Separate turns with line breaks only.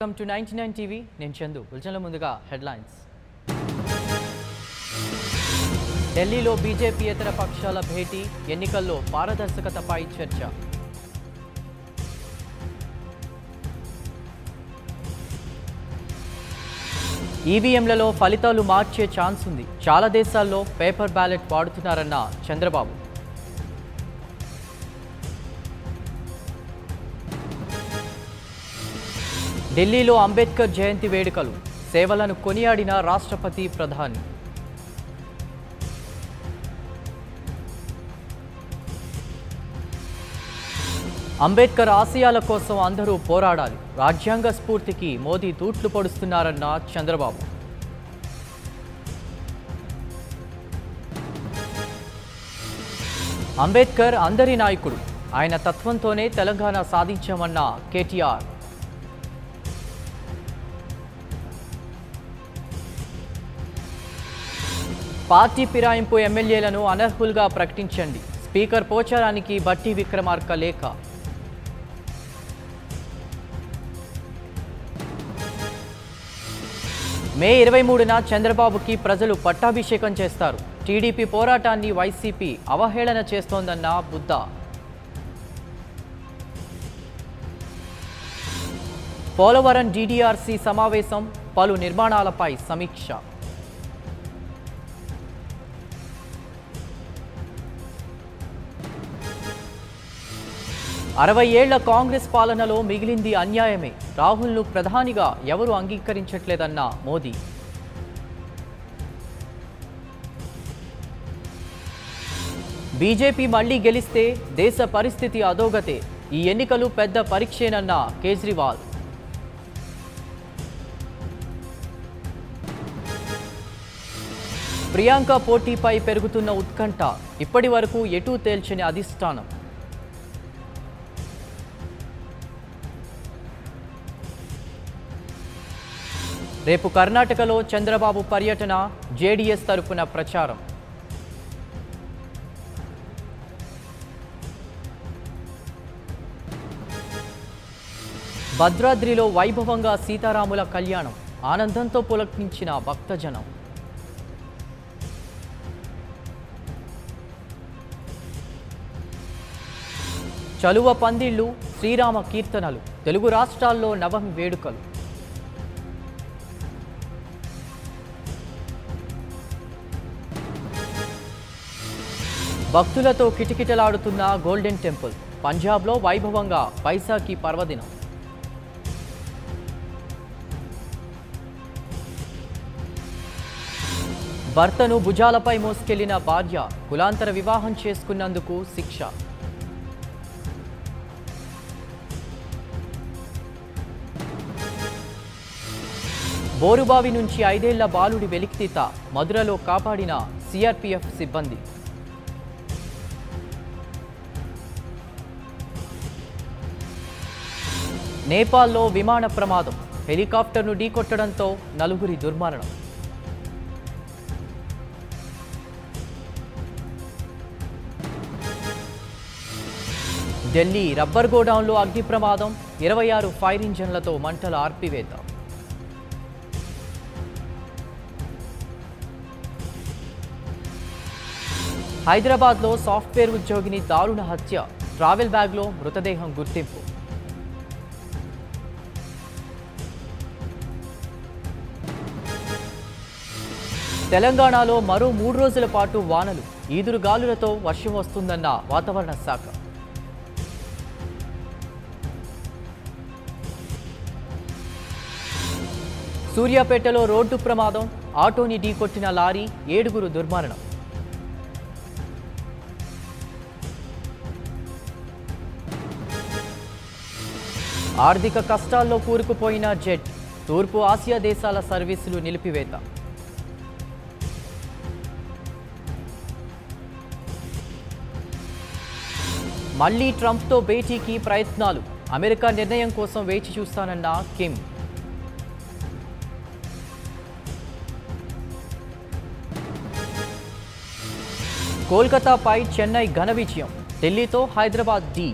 welcome to 99 TV నేను చందు ఉల్చల ముందుగా headlines ఢిల్లీలో బీజేపీయేతర పక్షాల భేటీ ఎన్నికల్లో పారదర్శకతపై చర్చ ఈవీఎంలలో ఫలితాలు మార్చే ఛాన్స్ ఉంది చాలా దేశాల్లో పేపర్ బ్యాలెట్ వాడుతున్నారన్న చంద్రబాబు ఢిల్లీలో అంబేద్కర్ జయంతి వేడుకలు సేవలను కొనియాడిన రాష్ట్రపతి ప్రధాని అంబేద్కర్ ఆశయాల కోసం అందరూ పోరాడాలి రాజ్యాంగ స్ఫూర్తికి మోదీ తూట్లు పొడుస్తున్నారన్న చంద్రబాబు అంబేద్కర్ అందరి నాయకుడు ఆయన తత్వంతోనే తెలంగాణ సాధించామన్న కేటీఆర్ పార్టీ ఫిరాయింపు ఎమ్మెల్యేలను అనర్హులుగా ప్రకటించండి స్పీకర్ పోచారానికి బట్టి విక్రమార్క లేఖ మే 23న చంద్రబాబుకి ప్రజలు పట్టాభిషేకం చేస్తారు టీడీపీ పోరాటాన్ని వైసీపీ అవహేళన చేస్తోందన్న బుద్ధ పోలవరం డీడీఆర్సీ సమావేశం పలు నిర్మాణాలపై సమీక్ష 60 ఏళ్ల కాంగ్రెస్ పాలనలో మిగిలింది అన్యాయమే రాహుల్ను ప్రధానిగా ఎవరు అంగీకరించట్లేదన్న మోదీ బీజేపీ మళ్లీ గెలిస్తే దేశ పరిస్థితి అధోగతే ఈ ఎన్నికలు పెద్ద పరీక్షేనన్న కేజ్రీవాల్ ప్రియాంక పోటీపై పెరుగుతున్న ఉత్కంఠ ఇప్పటి వరకు ఎటూ తేల్చని అధిష్టానం రేపు కర్ణాటకలో చంద్రబాబు పర్యటన జేడీఎస్ తరపున ప్రచారం భద్రాద్రిలో వైభవంగా సీతారాముల కళ్యాణం ఆనందంతో పులకించిన భక్తజనం చలువ పందిళ్లు శ్రీరామ కీర్తనలు తెలుగు రాష్ట్రాల్లో నవమి వేడుకలు భక్తులతో కిటకిటలాడుతున్న గోల్డెన్ టెంపుల్ పంజాబ్లో వైభవంగా వైశాఖి పర్వదినం భర్తను భుజాలపై మోసుకెళ్లిన భార్య కులాంతర వివాహం చేసుకున్నందుకు శిక్ష బోరుబావి నుంచి 5 ఏళ్ల బాలుడి వెలికితీత మధురలో కాపాడిన సిఆర్పీఎఫ్ సిబ్బంది నేపాల్లో విమాన ప్రమాదం హెలికాప్టర్ను ఢీకొట్టడంతో 4 దుర్మరణం ఢిల్లీ రబ్బర్ గోడౌన్లో అగ్ని ప్రమాదం 26 ఫైర్ ఇంజన్లతో మంటల ఆర్పివేత హైదరాబాద్లో సాఫ్ట్వేర్ ఉద్యోగిని దారుణ హత్య ట్రావెల్ బ్యాగ్లో మృతదేహం గుర్తింపు తెలంగాణలో మరో 3 రోజుల పాటు వానలు ఈదురుగాలులతో వర్షం వస్తుందన్న వాతావరణ శాఖ సూర్యాపేటలో రోడ్డు ప్రమాదం ఆటోని ఢీకొట్టిన లారీ 7 దుర్మరణం ఆర్థిక కష్టాల్లో కూరుకుపోయిన జెట్ తూర్పు ఆసియా దేశాల సర్వీసులు నిలిపివేత మళ్లీ ట్రంప్తో భేటీకి ప్రయత్నాలు అమెరికా నిర్ణయం కోసం వేచి చూస్తానన్న కిమ్ కోల్కతాపై చెన్నై ఘన విజయం ఢిల్లీతో హైదరాబాద్ ఢీ